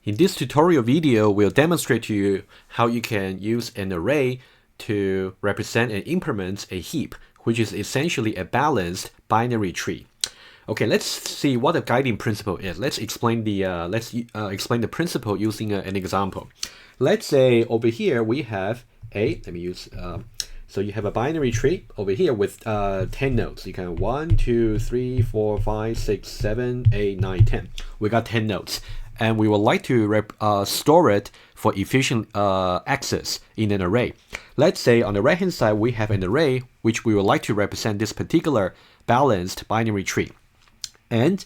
In this tutorial video, we'll demonstrate to you how you can use an array to represent and implement a heap, which is essentially a balanced binary tree. Okay, let's see what the guiding principle is. Let's explain the principle using an example. Let's say over here we have so you have a binary tree over here with 10 nodes. You can 1, 2, 3, 4, 5, 6, 7, 8, 9, 10. We got 10 nodes. And we would like to store it for efficient access in an array. Let's say on the right hand side we have an array which we would like to represent this particular balanced binary tree. And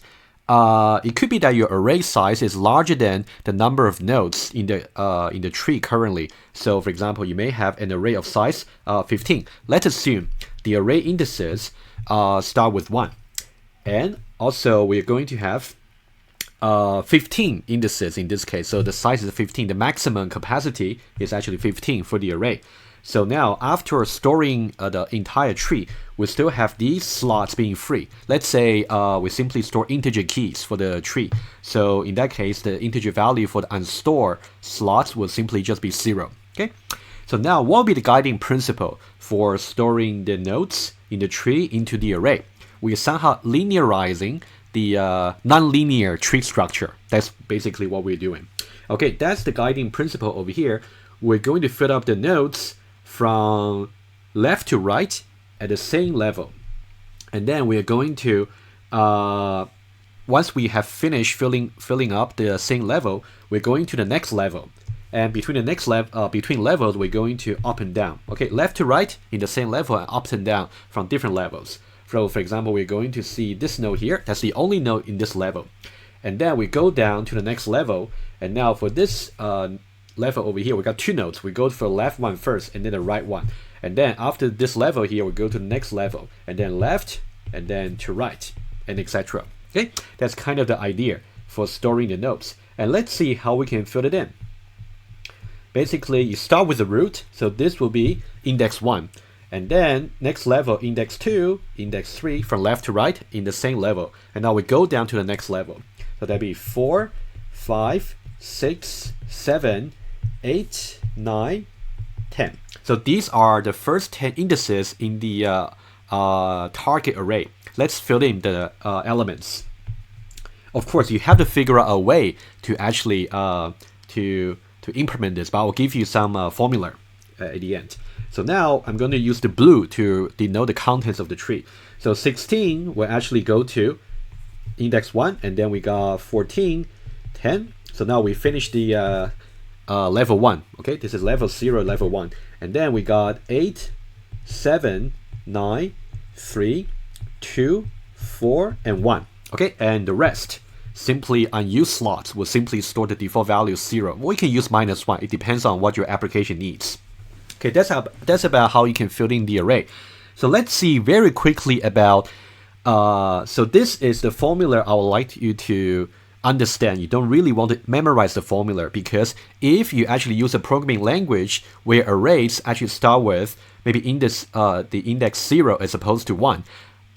it could be that your array size is larger than the number of nodes in the tree currently. So for example, you may have an array of size 15. Let's assume the array indices start with 1. And also we're going to have 15 indices in this case. So the size is 15. The maximum capacity is actually 15 for the array. So now after storing the entire tree, we still have these slots being free. Let's say we simply store integer keys for the tree. So in that case, the integer value for the unstored slots will simply just be 0. Okay. So now what will be the guiding principle for storing the nodes in the tree into the array? We are somehow linearizing the nonlinear tree structure. That's basically what we're doing. Okay, that's the guiding principle over here. We're going to fill up the nodes from left to right at the same level. And then we're going to, once we have finished filling up the same level, we're going to the next level. And between the next between levels, we're going to up and down. Okay, left to right in the same level and up and down from different levels. So for example, we're going to see this node here. That's the only node in this level. And then we go down to the next level. And now for this level over here, we got 2 nodes. We go for the left one first and then the right one. And then after this level here, we go to the next level. And then left and then to right and etc. Okay, that's kind of the idea for storing the nodes. And let's see how we can fill it in. Basically, you start with the root. So this will be index 1. And then next level, index 2, index 3, from left to right in the same level. And now we go down to the next level. So that'd be 4, 5, 6, 7, 8, 9, 10. So these are the first 10 indices in the target array. Let's fill in the elements. Of course, you have to figure out a way to actually to implement this, but I'll give you some formula at the end. So now I'm going to use the blue to denote the contents of the tree. So 16 will actually go to index 1, and then we got 14, 10. So now we finish the level 1. Okay, this is level 0, level 1. And then we got 8, 7, 9, 3, 2, 4, and 1. Okay, and the rest, simply unused slots, will simply store the default value 0. We can use -1. It depends on what your application needs. Okay, that's about how you can fill in the array. So let's see very quickly about, so this is the formula I would like you to understand. You don't really want to memorize the formula, because if you actually use a programming language where arrays actually start with maybe the index 0 as opposed to 1,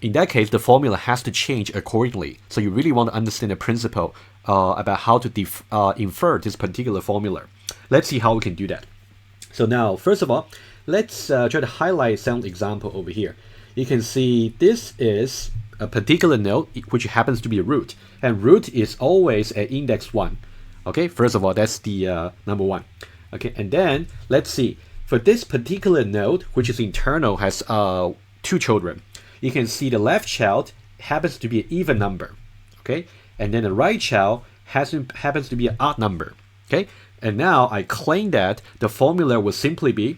in that case, the formula has to change accordingly. So you really want to understand the principle about how to infer this particular formula. Let's see how we can do that. So now, first of all, let's try to highlight some example over here. You can see this is a particular node which happens to be a root, and root is always at index 1. Okay, first of all, that's the number 1. Okay, and then let's see, for this particular node, which is internal, has 2 children. You can see the left child happens to be an even number. Okay, and then the right child happens to be an odd number. Okay. And now I claim that the formula will simply be,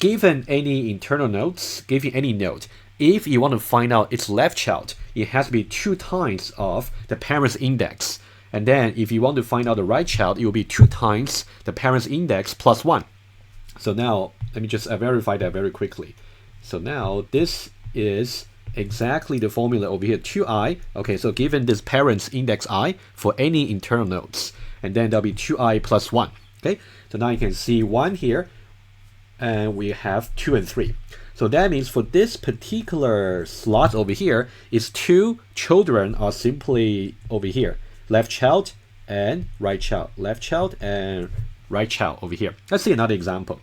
given any internal nodes, given any node, if you want to find out its left child, it has to be 2 times of the parent's index. And then if you want to find out the right child, it will be 2 times the parent's index plus 1. So now let me just verify that very quickly. So now this is exactly the formula over here, 2i. Okay, so given this parent's index I for any internal nodes, and then there'll be 2i plus 1. Okay, so now you can see 1 here, and we have 2 and 3. So that means for this particular slot over here, its 2 children are simply over here, left child and right child, left child and right child over here. Let's see another example.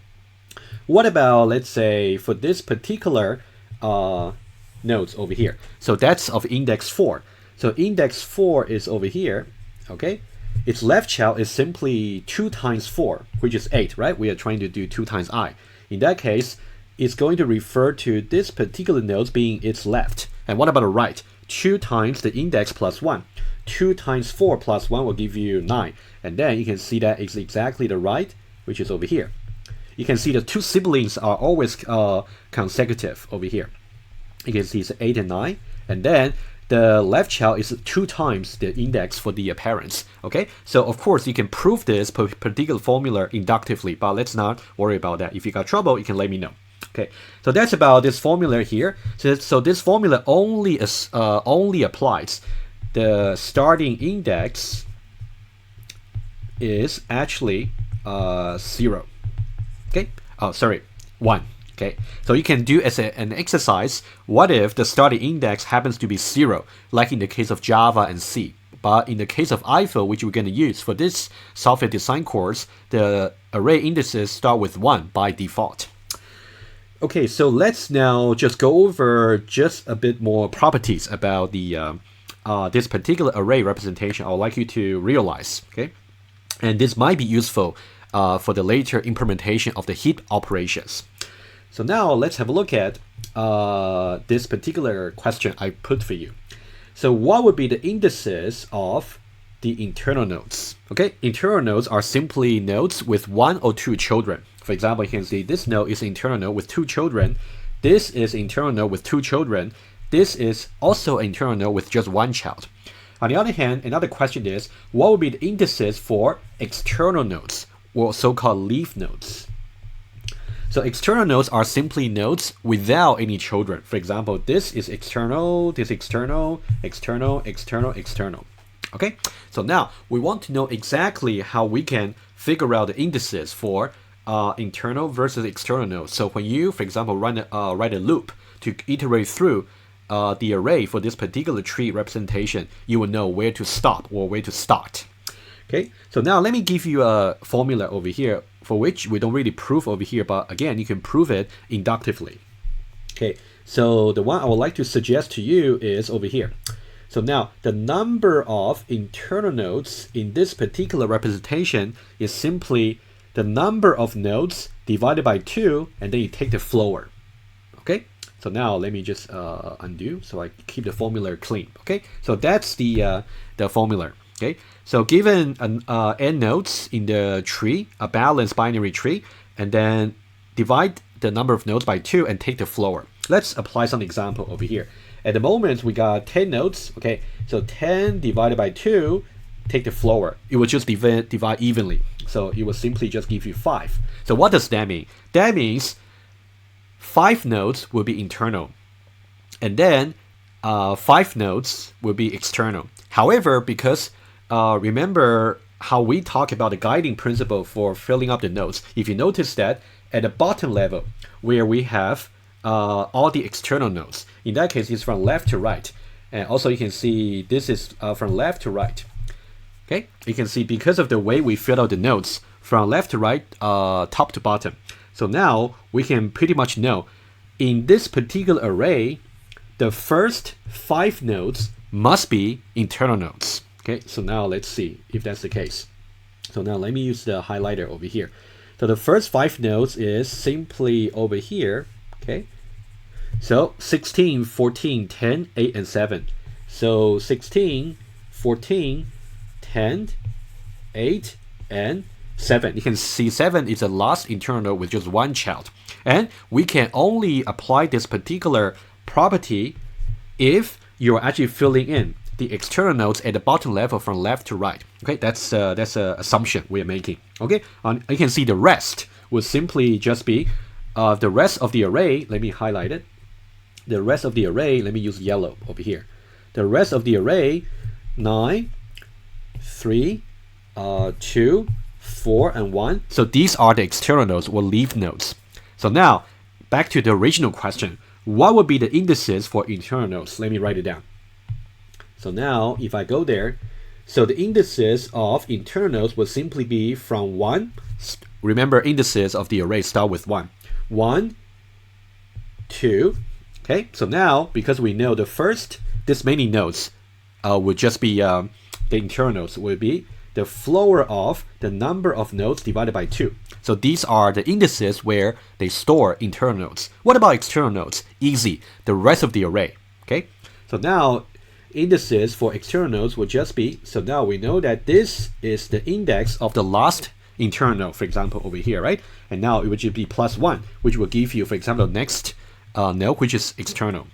What about, let's say, for this particular nodes over here? So that's of index 4. So index 4 is over here, okay? Its left child is simply 2 times 4, which is 8, right? We are trying to do 2 times I. In that case, it's going to refer to this particular node being its left. And what about the right? 2 times the index plus 1. 2 times 4 plus 1 will give you 9. And then you can see that it's exactly the right, which is over here. You can see the two siblings are always consecutive over here. You can see it's 8 and 9. And then the left child is 2 times the index for the parents. Okay, so of course you can prove this particular formula inductively, but let's not worry about that. If you got trouble, you can let me know. Okay, so that's about this formula here. So this formula only applies the starting index is actually 0. Okay, oh sorry, 1. Okay, so you can do as an exercise, what if the starting index happens to be 0, like in the case of Java and C. But in the case of IFO, which we're going to use for this software design course, the array indices start with 1 by default. Okay, so let's now just go over just a bit more properties about the this particular array representation I would like you to realize. Okay, and this might be useful for the later implementation of the heap operations. So now let's have a look at this particular question I put for you. So what would be the indices of the internal nodes? Okay, internal nodes are simply nodes with 1 or 2 children. For example, you can see this node is internal node with 2 children. This is internal node with 2 children. This is also internal node with just 1 child. On the other hand, another question is, what would be the indices for external nodes, or so-called leaf nodes? So external nodes are simply nodes without any children. For example, this is external, this external, external, external, external. Okay, so now we want to know exactly how we can figure out the indices for internal versus external nodes. So when you, for example, write a loop to iterate through the array for this particular tree representation, you will know where to stop or where to start. Okay, so now let me give you a formula over here for which we don't really prove over here, but again, you can prove it inductively. Okay, so the one I would like to suggest to you is over here. So now the number of internal nodes in this particular representation is simply the number of nodes divided by 2, and then you take the floor. Okay, so now let me just undo so I keep the formula clean. Okay, so that's the formula. Okay, so given n nodes in the tree, a balanced binary tree, and then divide the number of nodes by 2 and take the floor. Let's apply some example over here. At the moment, we got 10 nodes. Okay, so 10 divided by 2, take the floor. It will just divide evenly. So it will simply just give you 5. So what does that mean? That means 5 nodes will be internal, and then 5 nodes will be external. However, because remember how we talk about the guiding principle for filling up the nodes. If you notice that at the bottom level, where we have all the external nodes, in that case, it's from left to right. And also you can see this is from left to right. Okay, you can see because of the way we fill out the nodes from left to right, top to bottom. So now we can pretty much know in this particular array, the first 5 nodes must be internal nodes. Okay, so now let's see if that's the case. So now let me use the highlighter over here. So the first 5 nodes is simply over here. Okay, so 16, 14, 10, 8, and 7. So 16, 14, 10, 8, and 7. You can see 7 is the last internal node with just 1 child. And we can only apply this particular property if you're actually filling in the external nodes at the bottom level from left to right. Okay, that's an assumption we are making. Okay, you can see the rest will simply just be the rest of the array. Let me highlight it. The rest of the array, let me use yellow over here. The rest of the array, 9, 3, 2, 4, and 1. So these are the external nodes or leaf nodes. So now, back to the original question. What would be the indices for internal nodes? Let me write it down. So now, if I go there, So the indices of internals would simply be from 1. Remember, indices of the array start with 1. 1, 2. Okay, so now, because we know the first this many nodes would just be the internals would be the floor of the number of nodes divided by 2. So these are the indices where they store internal nodes. What about external nodes? Easy, the rest of the array. Okay, so now indices for external nodes would just be, so now we know that this is the index of the last internal node, for example, over here, right? And now it would just be +1, which will give you, for example, the next node, which is external.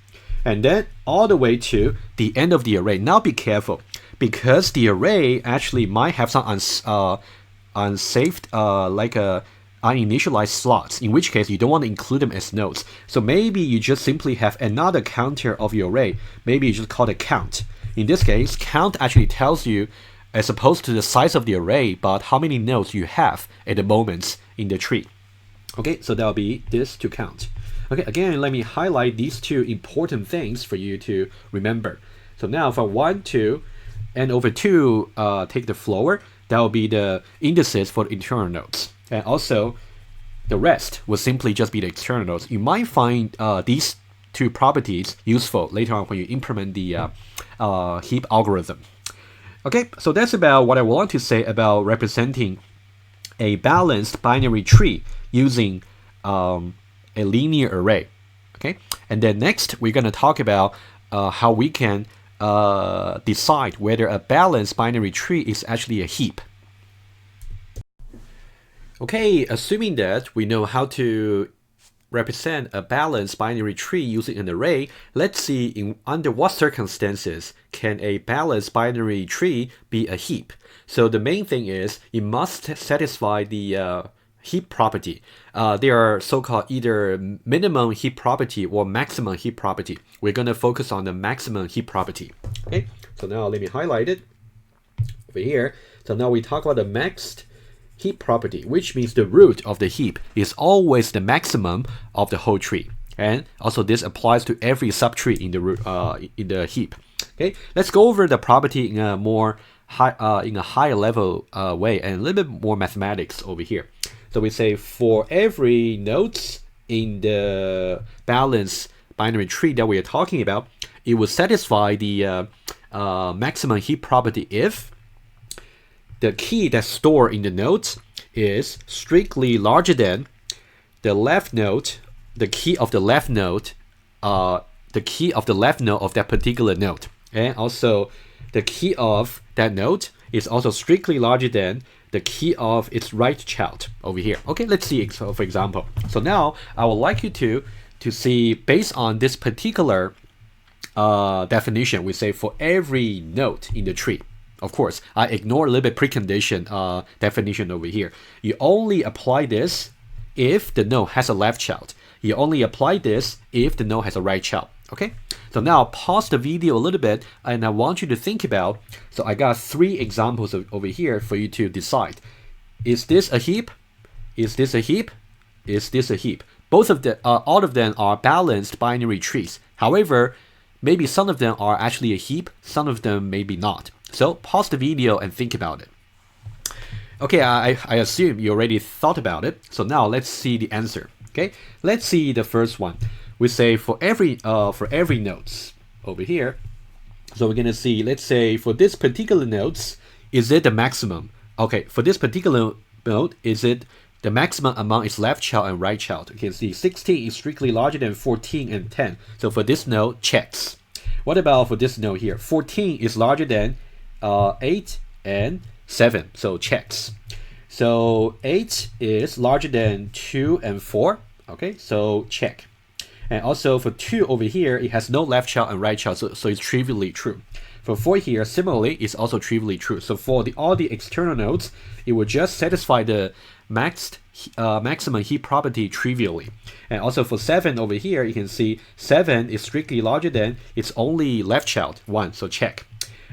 And then all the way to the end of the array. Now be careful, because the array actually might have some unsaved, uninitialized slots, in which case you don't want to include them as nodes. So maybe you just simply have another counter of your array. Maybe you just call it count. In this case, count actually tells you, as opposed to the size of the array, but how many nodes you have at the moment in the tree. Okay, so that'll be this to count. Okay, again, let me highlight these two important things for you to remember. So now for 1, 2, and over 2, take the floor. That will be the indices for the internal nodes. And also, the rest will simply just be the external nodes. You might find these two properties useful later on when you implement the heap algorithm. Okay, so that's about what I want to say about representing a balanced binary tree using a linear array. Okay, and then next we're going to talk about how we can decide whether a balanced binary tree is actually a heap. Okay, assuming that we know how to represent a balanced binary tree using an array, let's see under what circumstances can a balanced binary tree be a heap. So the main thing is it must satisfy the heap property. There are so-called either minimum heap property or maximum heap property. We're going to focus on the maximum heap property. Okay, so now let me highlight it over here. So now we talk about the maxed heap property, which means the root of the heap is always the maximum of the whole tree. And also this applies to every subtree in the root, in the heap. Okay, let's go over the property in a more higher level way and a little bit more mathematics over here. So we say for every nodes in the balanced binary tree that we are talking about, it will satisfy the maximum heap property if the key that's stored in the nodes is strictly larger than the left node, the key of the left node, the key of the left node of that particular node. And also the key of that node is also strictly larger than the key of its right child over here. Okay, let's see for example. So now I would like you to see, based on this particular definition, we say for every node in the tree. Of course, I ignore a little bit precondition definition over here. You only apply this if the node has a left child. You only apply this if the node has a right child. Okay, so now pause the video a little bit and I want you to think about, so I got 3 examples over here for you to decide. Is this a heap? Is this a heap? Is this a heap? Both of the all of them are balanced binary trees. However, maybe some of them are actually a heap, some of them maybe not. So pause the video and think about it. Okay, I assume you already thought about it. So now let's see the answer. Okay, let's see the first one. We say for every nodes over here. So we're gonna see, let's say for this particular nodes, is it the maximum? Okay, for this particular node, is it the maximum among its left child and right child? You can see 16 is strictly larger than 14 and 10. So for this node, checks. What about for this node here? 14 is larger than 8 and 7, so checks. So 8 is larger than 2 and 4, okay, so check. And also for 2 over here, it has no left child and right child, so it's trivially true. For 4 here, similarly, it's also trivially true. So for all the external nodes, it will just satisfy the maximum heap property trivially. And also for 7 over here, you can see 7 is strictly larger than its only left child, 1, so check.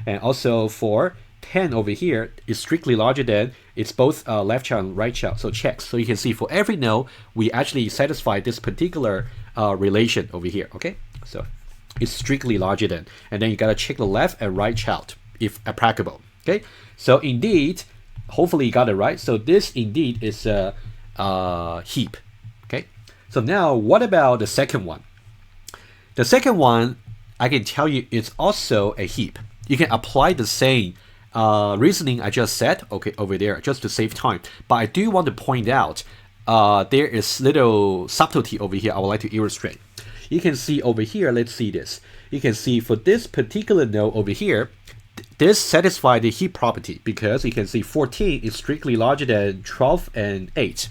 And also for 10 over here is strictly larger than it's both left child and right child, so checks. So you can see for every node, we actually satisfy this particular relation over here, okay? So it's strictly larger than, and then you gotta check the left and right child if applicable. Okay, so indeed, hopefully you got it right. So this indeed is a heap. Okay, so now what about the second one? The second one, I can tell you, it's also a heap. You can apply the same reasoning I just said, okay, over there, just to save time. But I do want to point out there is little subtlety over here I would like to illustrate. You can see over here, let's see this. You can see for this particular node over here, this satisfies the heap property because you can see 14 is strictly larger than 12 and 8.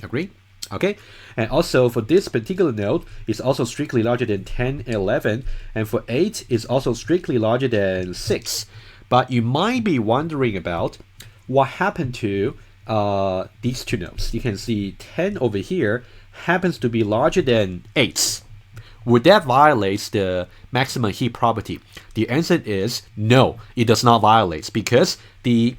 Agree? Okay, and also for this particular node, it's also strictly larger than 10 and 11, and for 8, it's also strictly larger than 6. But you might be wondering about what happened to these two nodes. You can see 10 over here happens to be larger than 8. Would that violate the maximum heap property? The answer is no, it does not violate, because the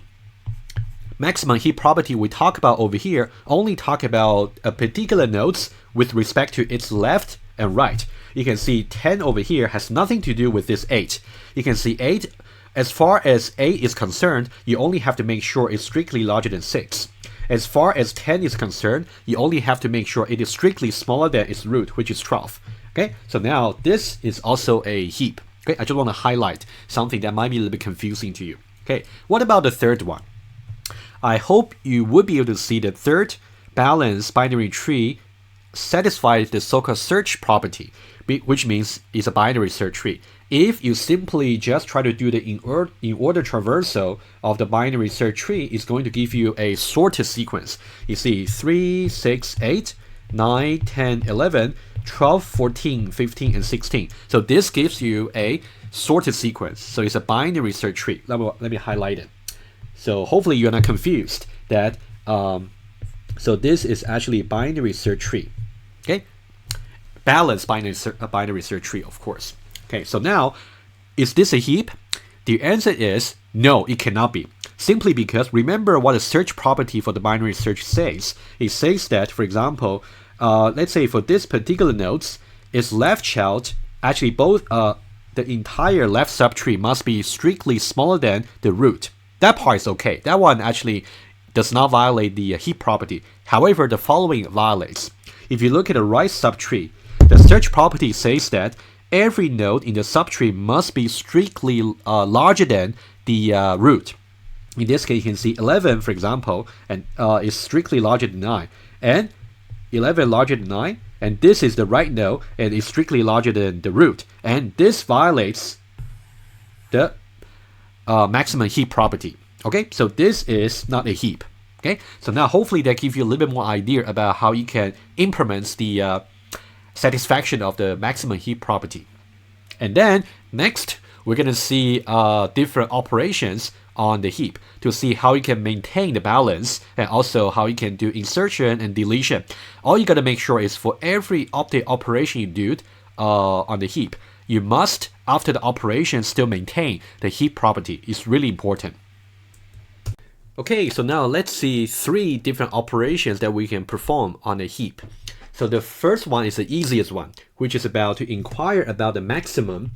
maximum heap property we talk about over here only talk about a particular nodes with respect to its left and right. You can see 10 over here has nothing to do with this 8. You can see 8, as far as 8 is concerned, you only have to make sure it's strictly larger than 6. As far as 10 is concerned, you only have to make sure it is strictly smaller than its root, which is 12. Okay, so now this is also a heap. Okay, I just want to highlight something that might be a little bit confusing to you. Okay, what about the third one? I hope you would be able to see the third balanced binary tree satisfies the so-called search property, which means it's a binary search tree. If you simply just try to do the in-order traversal of the binary search tree, it's going to give you a sorted sequence. You see 3, 6, 8, 9, 10, 11, 12, 14, 15, and 16. So this gives you a sorted sequence. So it's a binary search tree. Let me highlight it. So hopefully you're not confused that so this is actually a binary search tree. Okay, balanced binary search tree, of course. Okay, so now, is this a heap? The answer is no, it cannot be. Simply because remember what the search property for the binary search says. It says that, for example, let's say for this particular nodes, its left child, actually both the entire left subtree must be strictly smaller than the root. That part is okay. That one actually does not violate the heap property. However, the following violates. If you look at the right subtree, the search property says that every node in the subtree must be strictly larger than the root. In this case, you can see 11, for example, and is strictly larger than 9, and 11 larger than 9, and this is the right node and is strictly larger than the root, and this violates the maximum heap property. Okay, so this is not a heap. Okay, so now hopefully that gives you a little bit more idea about how you can implement the satisfaction of the maximum heap property. And then next, we're going to see different operations on the heap to see how you can maintain the balance and also how you can do insertion and deletion. All you got to make sure is for every update operation you do on the heap, you must, after the operation, still maintain the heap property. It's really important. Okay, so now let's see 3 different operations that we can perform on a heap. So the first one is the easiest one, which is about to inquire about the maximum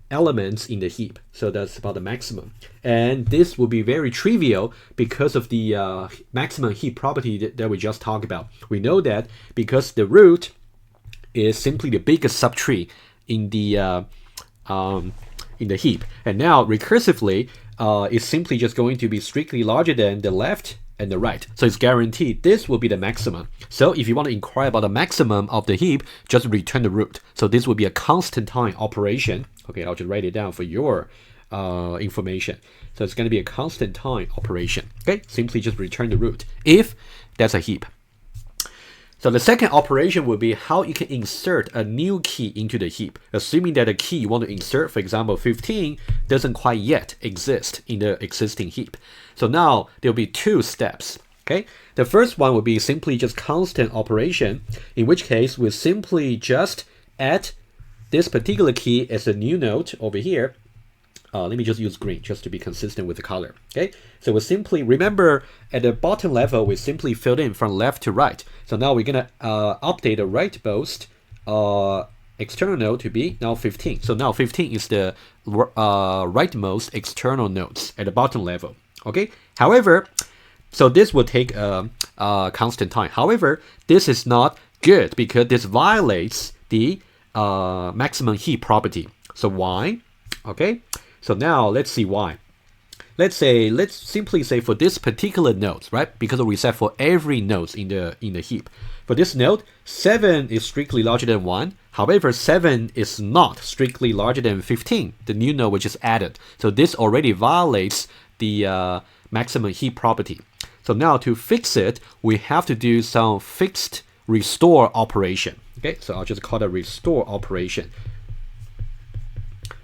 elements in the heap. So that's about the maximum. And this will be very trivial because of the maximum heap property that we just talked about. We know that because the root is simply the biggest subtree in the heap. And now recursively, it's simply just going to be strictly larger than the left and the right. So it's guaranteed this will be the maximum. So if you want to inquire about the maximum of the heap, just return the root. So this will be a constant time operation. Okay, I'll just write it down for your information. So it's going to be a constant time operation. Okay, simply just return the root if that's a heap. So the second operation will be how you can insert a new key into the heap, assuming that the key you want to insert, for example 15, doesn't quite yet exist in the existing heap. So now there will be 2 steps. Okay, the first one will be simply just constant operation, in which case we'll simply just add this particular key as a new node over here. Let me just use green just to be consistent with the color. Okay, so we simply remember at the bottom level we simply filled in from left to right. So now we're gonna update the rightmost external node to be now 15. So now 15 is the rightmost external nodes at the bottom level. Okay. However, so this will take a constant time. However, this is not good because this violates the maximum heap property. So why? Okay. So now let's see why. Let's simply say for this particular node, right? Because we set for every node in the heap. For this node, 7 is strictly larger than 1. However, 7 is not strictly larger than 15, the new node we just added. So this already violates the maximum heap property. So now to fix it, we have to do some fixed restore operation. Okay, so I'll just call it restore operation.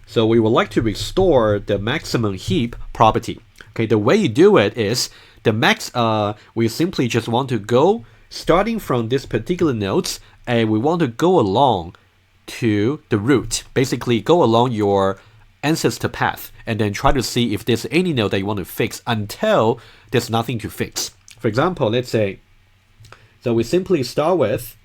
So we would like to restore the maximum heap property. Okay, the way you do it is we simply just want to go starting from this particular nodes, and we want to go along to the root. Basically, go along your ancestor path, and then try to see if there's any node that you want to fix until there's nothing to fix. For example, let's say, so we simply start with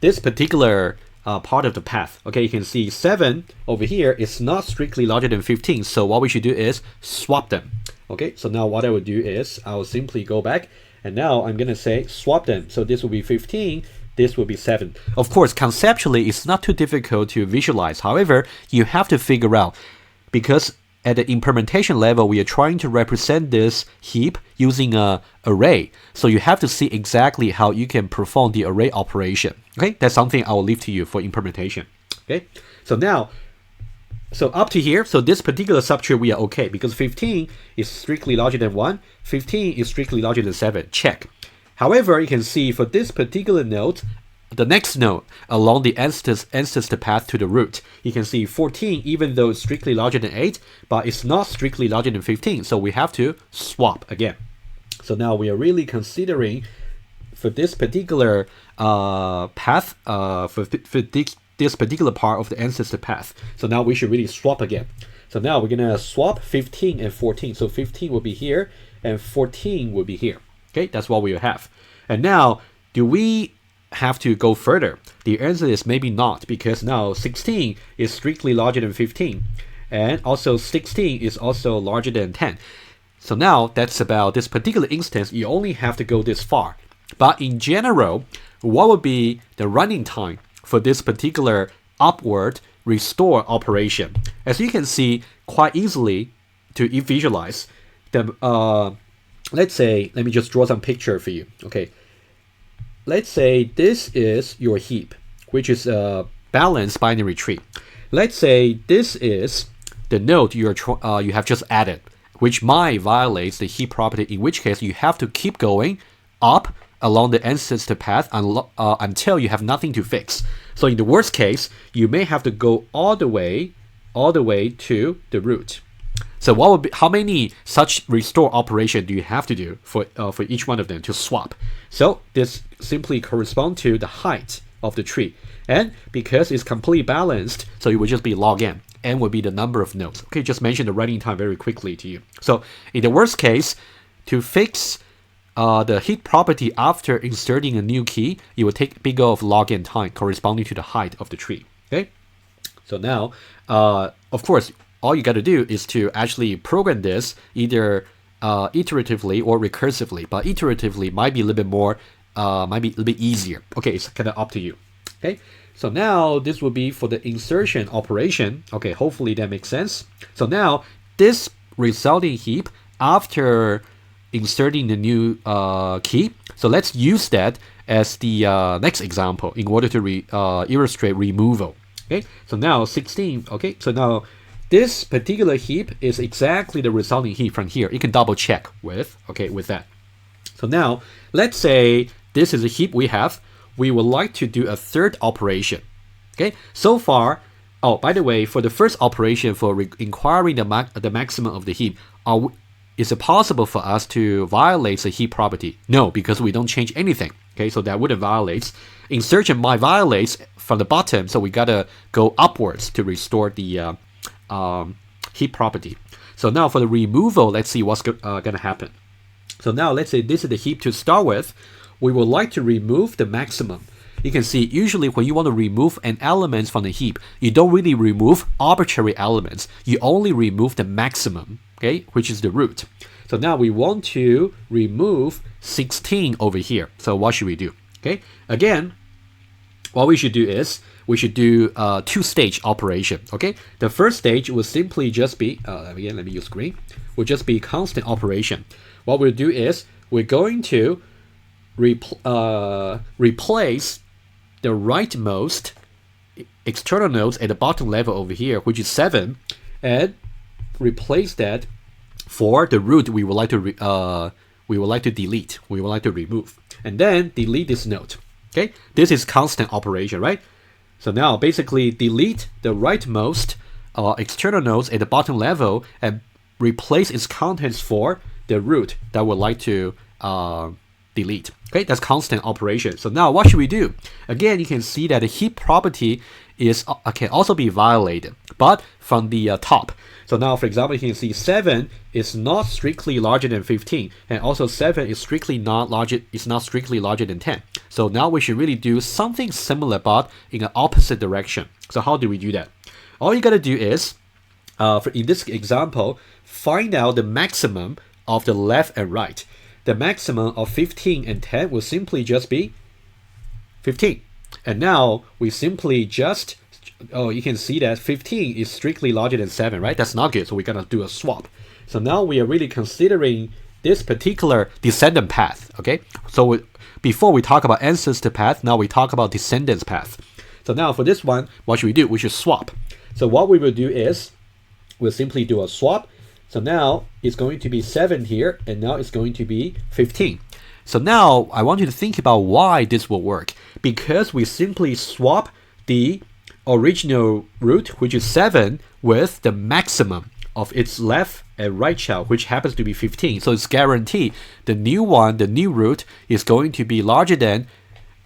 this particular part of the path. Okay, you can see 7 over here is not strictly larger than 15. So what we should do is swap them. Okay, so now what I would do is I'll simply go back, and now I'm going to say swap them. So this will be 15. This will be 7. Of course, conceptually, it's not too difficult to visualize. However, you have to figure out, because at the implementation level, we are trying to represent this heap using an array. So you have to see exactly how you can perform the array operation. Okay, that's something I will leave to you for implementation. Okay, so now, so up to here, so this particular subtree we are okay, because 15 is strictly larger than 1, 15 is strictly larger than 7, check. However, you can see for this particular node, the next node along the ancestor path to the root, you can see 14, even though it's strictly larger than 8, but it's not strictly larger than 15, so we have to swap again. So now we are really considering for this particular path, for this particular part of the ancestor path. So now we should really swap again. So now we're gonna swap 15 and 14. So 15 will be here and 14 will be here. Okay, that's what we have. And now, do we have to go further? The answer is maybe not, because now 16 is strictly larger than 15, and also 16 is also larger than 10. So now that's about this particular instance, you only have to go this far. But in general, what would be the running time for this particular upward restore operation? As you can see quite easily to visualize, let's say, let me just draw some picture for you. Okay, let's say this is your heap, which is a balanced binary tree. Let's say this is the node you have just added, which might violate the heap property, in which case you have to keep going up along the ancestor path until you have nothing to fix. So in the worst case, you may have to go all the way to the root. So what would be, how many such restore operation do you have to do for each one of them to swap? So this simply corresponds to the height of the tree. And because it's completely balanced, so it would just be log n. N would be the number of nodes. Okay, just mention the running time very quickly to you. So in the worst case, to fix the heap property after inserting a new key, it will take big O of log n time corresponding to the height of the tree. Okay, so now, of course, all you got to do is to actually program this either iteratively or recursively, but iteratively might be a little bit more, might be a little bit easier. Okay, it's kind of up to you. Okay, so now this will be for the insertion operation. Okay, hopefully that makes sense. So now this resulting heap after inserting the new key. So let's use that as the next example in order to illustrate removal. Okay, so now 16. Okay, so now this particular heap is exactly the resulting heap from here. You can double check with that. So now let's say this is a heap we have. We would like to do a third operation. Okay, so far, oh, by the way, for the first operation for inquiring the maximum of the heap, is it possible for us to violate the heap property? No, because we don't change anything. Okay, so that wouldn't violate. Insertion might violate from the bottom, so we gotta go upwards to restore the heap property. So now for the removal, let's see what's gonna happen. So now let's say this is the heap to start with. We would like to remove the maximum. You can see usually when you want to remove an element from the heap, you don't really remove arbitrary elements. You only remove the maximum. okay, which is the root. So now we want to remove 16 over here. So what should we do? Okay, again, what we should do is we should do a two-stage operation. Okay, the first stage will simply just be again, let me use green. Will just be constant operation. What we'll do is we're going to replace the rightmost external nodes at the bottom level over here, which is 7, and replace that for the root we would like to delete, we would like to remove, and then delete this node. Okay, this is constant operation, right? So now basically delete the rightmost external nodes at the bottom level and replace its contents for the root that would like to delete. Okay, that's constant operation. So now what should we do? Again, you can see that the heap property is can also be violated, but from the top. So now, for example, you can see 7 is not strictly larger than 15, and also 7 is not strictly larger than 10. So now we should really do something similar, but in an opposite direction. So how do we do that? All you gotta do is, in this example, find out the maximum of the left and right. The maximum of 15 and 10 will simply just be 15. And now we simply just, you can see that 15 is strictly larger than 7, right? That's not good, so we're gonna do a swap. So now we are really considering this particular descendant path, okay? So before we talk about ancestor path, now we talk about descendants path. So now for this one, what should we do? We should swap. So what we will do is, we'll simply do a swap. So now it's going to be 7 here, and now it's going to be 15. So now I want you to think about why this will work. Because we simply swap the original root, which is 7, with the maximum of its left and right child, which happens to be 15. So it's guaranteed the new one, the new root, is going to be larger than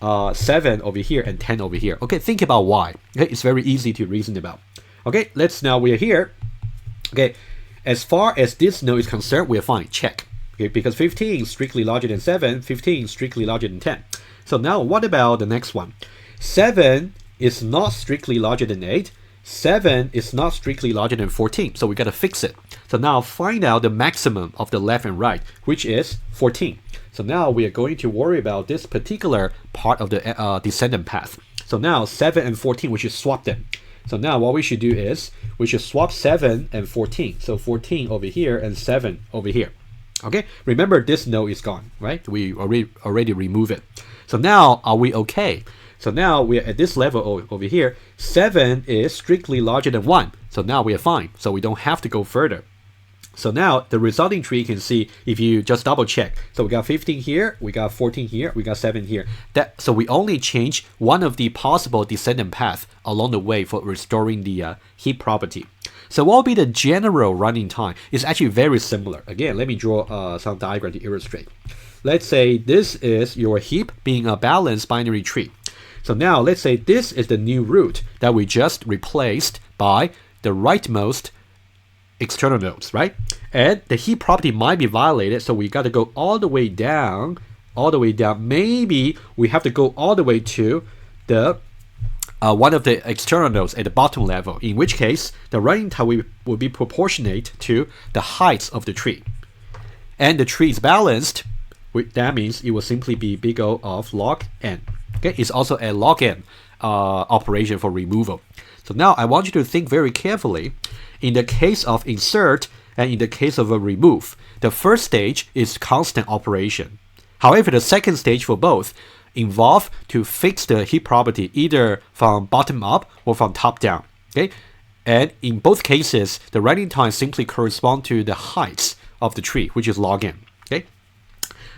7 over here and 10 over here. Okay, think about why. Okay, it's very easy to reason about. Okay, we are here. Okay, as far as this node is concerned, we are fine. Check. Okay, because 15 is strictly larger than 7, 15 is strictly larger than 10. So now what about the next one? 7 is not strictly larger than 8. 7 is not strictly larger than 14. So we got to fix it. So now find out the maximum of the left and right, which is 14. So now we are going to worry about this particular part of the descendant path. So now 7 and 14, we should swap them. So now what we should do is we should swap 7 and 14. So 14 over here and 7 over here. Okay, remember this node is gone, right? We already remove it. So now are we okay? So now we are at this level over here. 7 is strictly larger than 1. So now we are fine. So we don't have to go further. So now the resulting tree you can see if you just double check. So we got 15 here, we got 14 here, we got 7 here. So we only change one of the possible descendant path along the way for restoring the heap property. So what will be the general running time? It's actually very similar. Again, let me draw some diagram to illustrate. Let's say this is your heap being a balanced binary tree. So now let's say this is the new root that we just replaced by the rightmost external nodes, right? And the heap property might be violated, so we got to go all the way down, Maybe we have to go all the way to the one of the external nodes at the bottom level, in which case the running time will be proportionate to the heights of the tree. And the tree is balanced, that means it will simply be big O of log n. Okay, it's also a log n operation for removal. So now I want you to think very carefully. In the case of insert and in the case of a remove, the first stage is constant operation. However, the second stage for both involve to fix the heap property either from bottom up or from top down. Okay, and in both cases, the running time simply corresponds to the heights of the tree, which is log n. Okay,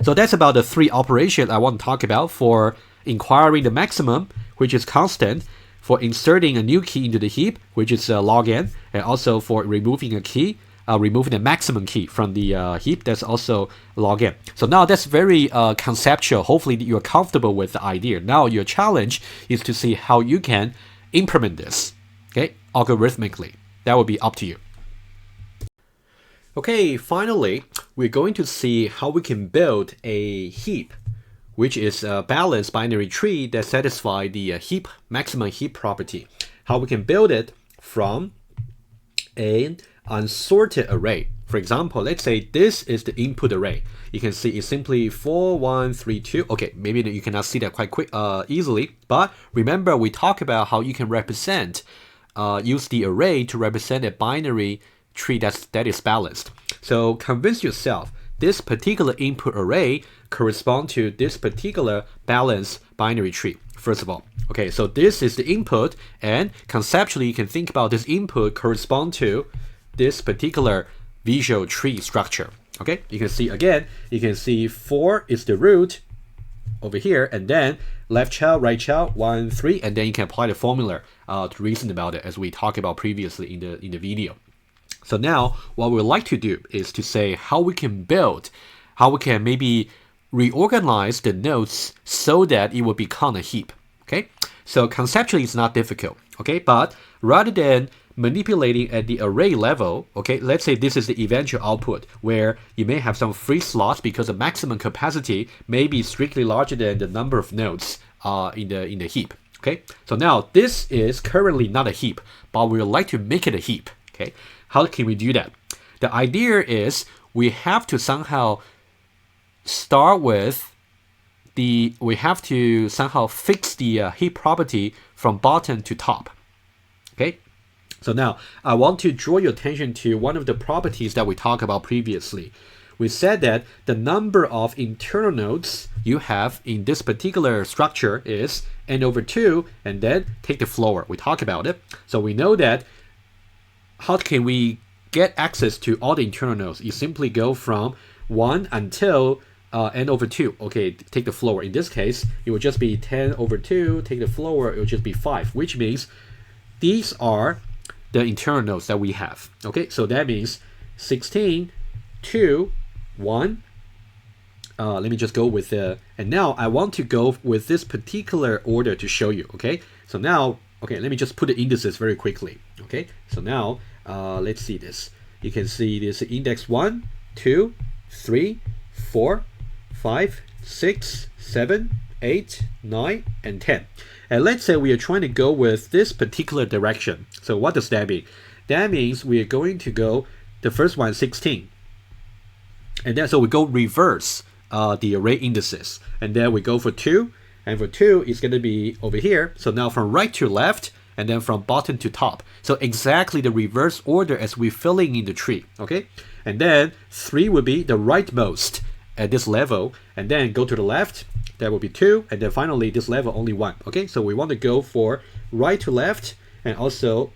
so that's about the 3 operations I want to talk about for inquiring the maximum, which is constant, for inserting a new key into the heap, which is log n, and also for removing a key, removing the maximum key from the heap, that's also log n. So now that's very conceptual. Hopefully you're comfortable with the idea. Now your challenge is to see how you can implement this, okay, algorithmically. That will be up to you. Okay, finally, we're going to see how we can build a heap, which is a balanced binary tree that satisfies the maximum heap property. How we can build it from an unsorted array. For example, let's say this is the input array. You can see it's simply 4, 1, 3, 2. Okay, maybe you cannot see that quite easily, but remember we talked about how you can represent, use the array to represent a binary tree that is balanced. So convince yourself this particular input array corresponds to this particular balanced binary tree, first of all. Okay, so this is the input, and conceptually you can think about this input correspond to this particular visual tree structure. Okay, you can see again, you can see 4 is the root over here, and then left child, right child, 1, 3, and then you can apply the formula to reason about it as we talked about previously in the video. So now what we like to do is to say how we can build, how we can maybe reorganize the nodes so that it will become a heap. Okay, so conceptually it's not difficult. Okay, but rather than manipulating at the array level, okay, let's say this is the eventual output where you may have some free slots because the maximum capacity may be strictly larger than the number of nodes in the heap. Okay, so now this is currently not a heap, but we would like to make it a heap. Okay, how can we do that? The idea is we have to somehow start with we have to somehow fix the heap property from bottom to top. Okay, so now I want to draw your attention to one of the properties that we talked about previously. We said that the number of internal nodes you have in this particular structure is n/2, and then take the floor. We talked about it. So we know that how can we get access to all the internal nodes? You simply go from 1 until n/2. Okay, take the floor. In this case, it will just be 10/2. Take the floor, it will just be 5, which means these are the internal nodes that we have. Okay, so that means 16, 2, 1. Let me just go with and now I want to go with this particular order to show you. Okay, so now, okay, let me just put the indices very quickly. Okay, so now let's see this. You can see this index 1, 2, 3, 4, 5, 6, 7, 8, 9, and 10. And let's say we are trying to go with this particular direction. So what does that mean? That means we are going to go, the first one, 16. And then so we go reverse the array indices. And then we go for 2. And for 2, it's going to be over here. So now from right to left, and then from bottom to top. So exactly the reverse order as we're filling in the tree. Okay? And then 3 would be the rightmost at this level, and then go to the left, that will be 2, and then finally this level only 1. Okay, so we want to go for right to left and also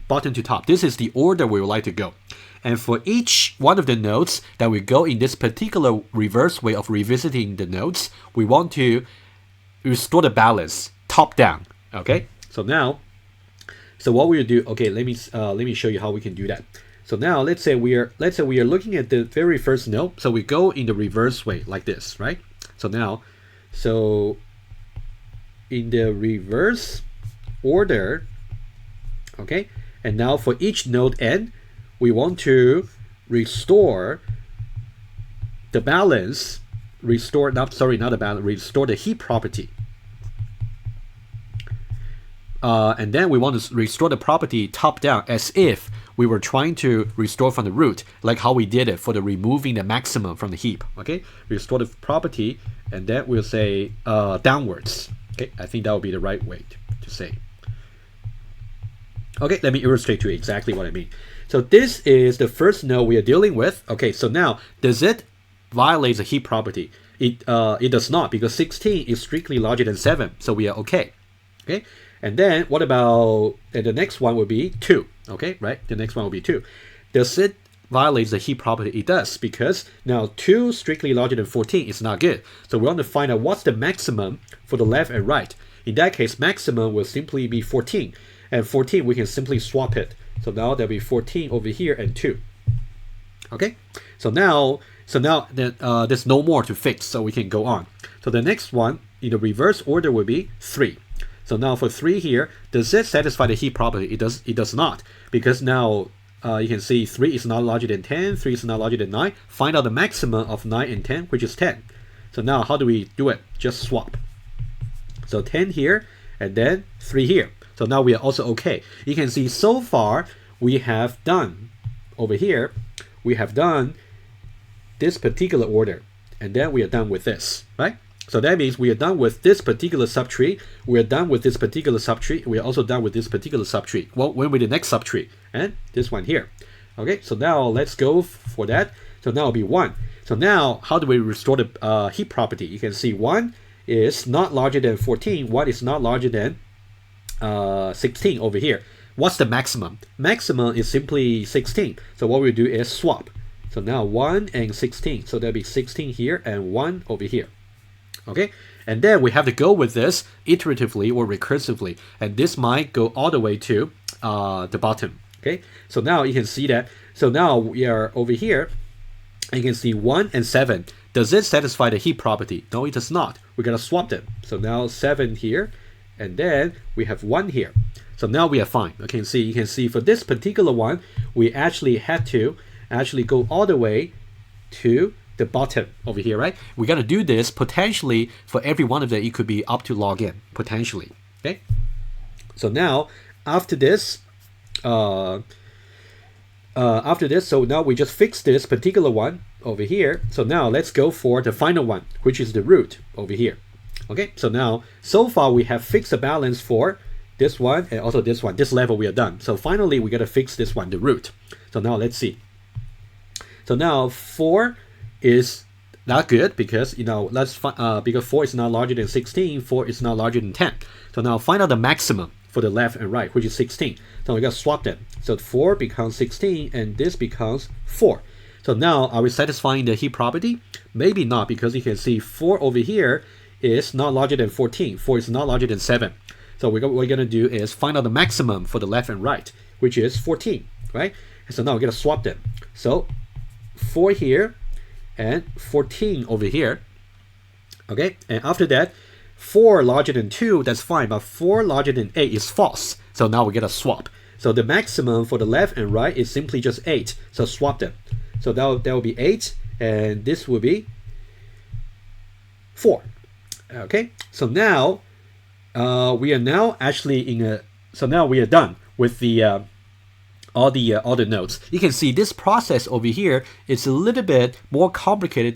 bottom to top. This is the order we would like to go. And for each one of the nodes that we go in this particular reverse way of revisiting the nodes, we want to restore the balance top down. Okay, so now, so what we will do, okay, let me show you how we can do that. So now let's say we are looking at the very first node. So we go in the reverse way like this, right? So now, so in the reverse order, okay, and now for each node n, we want to restore the balance, restore the heap property. And then we want to restore the property top down as if we were trying to restore from the root, like how we did it for the removing the maximum from the heap. Okay, restore the property, and then we'll say downwards. Okay, I think that would be the right way to say. Okay, let me illustrate to you exactly what I mean. So this is the first node we are dealing with. Okay, so now does it violate the heap property? It does not, because 16 is strictly larger than 7, so we are okay. Okay, and then what about the next one would be 2. Okay, right? The next one will be 2. Does it violate the heap property? It does, because now 2 strictly larger than 14 is not good. So we want to find out what's the maximum for the left and right. In that case, maximum will simply be 14. And 14, we can simply swap it. So now there'll be 14 over here and 2. Okay, so now there's no more to fix, so we can go on. So the next one in the reverse order will be 3. So now for 3 here, does it satisfy the heap property? It does not, because now you can see 3 is not larger than 10, 3 is not larger than 9. Find out the maximum of 9 and 10, which is 10. So now how do we do it? Just swap. So 10 here, and then 3 here. So now we are also okay. You can see so far we have done over here, we have done this particular order, and then we are done with this, right? So that means we are done with this particular subtree, we are done with this particular subtree, we are also done with this particular subtree. Well, when will the next subtree? And this one here. Okay, so now let's go for that. So now it'll be 1. So now, how do we restore the heap property? You can see 1 is not larger than 14, 1 is not larger than 16 over here. What's the maximum? Maximum is simply 16. So what we do is swap. So now 1 and 16. So there'll be 16 here and 1 over here. Okay, and then we have to go with this iteratively or recursively, and this might go all the way to the bottom. Okay, so now you can see that. So now we are over here, and you can see 1 and 7. Does it satisfy the heap property? No, it does not. We're gonna swap them. So now 7 here, and then we have 1 here. So now we are fine. Okay, you can see for this particular one, we actually had to go all the way to the bottom over here, right? We're gonna do this potentially for every one of them. It could be up to log n potentially. Okay, so now after this, so now we just fix this particular one over here. So now let's go for the final one, which is the root over here. Okay, so now so far we have fixed a balance for this one and also this one. This level we are done. So finally we gotta fix this one, the root. So now let's see. So now 4 is not good because because 4 is not larger than 16, 4 is not larger than 10. So now find out the maximum for the left and right, which is 16. So we gotta swap them. So 4 becomes 16 and this becomes 4. So now are we satisfying the heap property? Maybe not, because you can see 4 over here is not larger than 14. 4 is not larger than 7. So what we're gonna do is find out the maximum for the left and right, which is 14, right? So now we're gonna swap them. So 4 here and 14 over here. Okay, and after that 4 larger than 2, that's fine, but 4 larger than 8 is false. So now we get a swap. So the maximum for the left and right is simply just 8. So swap them. So that will be 8, and this will be 4. Okay, so now we are now actually in a. So now we are done with the all the nodes. You can see this process over here is a little bit more complicated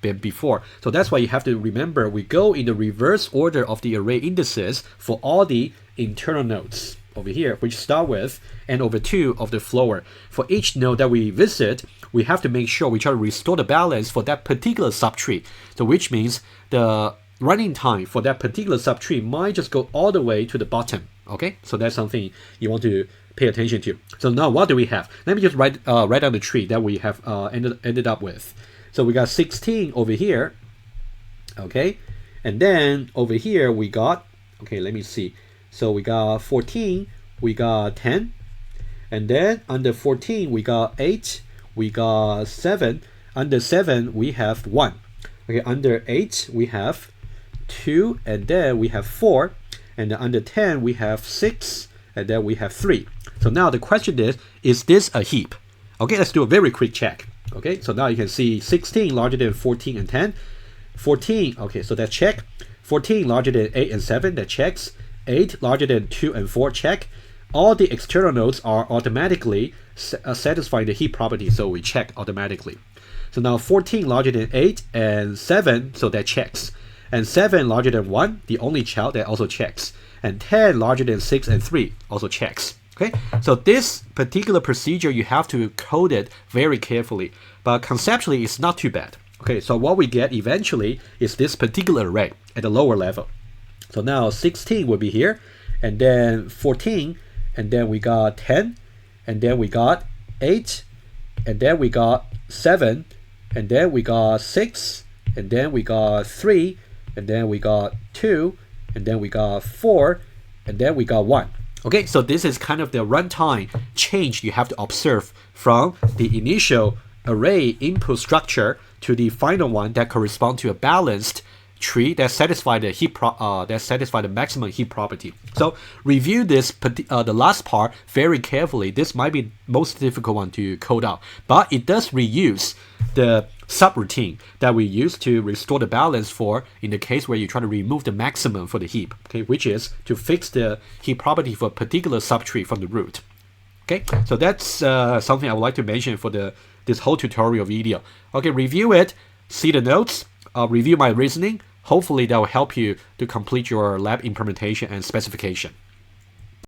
than before. So that's why you have to remember we go in the reverse order of the array indices for all the internal nodes over here, which start with n/2 of the floor. For each node that we visit, we have to make sure we try to restore the balance for that particular subtree. So which means the running time for that particular subtree might just go all the way to the bottom. Okay, so that's something you want to pay attention to. So now what do we have? Let me just write down the tree that we have ended up with. So we got 16 over here. Okay, and then over here we got, okay, let me see. So we got 14, we got 10, and then under 14 we got 8, we got 7, under 7 we have 1. Okay, under 8 we have 2, and then we have 4, and then under 10 we have 6, and then we have 3. So now the question is this a heap? Okay, let's do a very quick check. Okay, so now you can see 16 larger than 14 and 10. 14, okay, so that check. 14 larger than 8 and 7, that checks. 8 larger than 2 and 4, check. All the external nodes are automatically satisfying the heap property, so we check automatically. So now 14 larger than 8 and 7, so that checks. And 7 larger than 1, the only child, that also checks. And 10 larger than 6 and 3 also checks. Okay, so this particular procedure, you have to code it very carefully, but conceptually it's not too bad. Okay, so what we get eventually is this particular array at the lower level. So now 16 will be here, and then 14, and then we got 10, and then we got 8, and then we got 7, and then we got 6, and then we got 3, and then we got 2, and then we got 4, and then we got 1. Okay, so this is kind of the runtime change you have to observe from the initial array input structure to the final one that corresponds to a balanced tree that satisfy the maximum heap property. So review this the last part very carefully. This might be the most difficult one to code out, but it does reuse the subroutine that we use to restore the balance for in the case where you try to remove the maximum for the heap, okay, which is to fix the heap property for a particular subtree from the root. Okay, so that's something I would like to mention for this whole tutorial video. Okay, review it, see the notes, review my reasoning. Hopefully that will help you to complete your lab implementation and specification.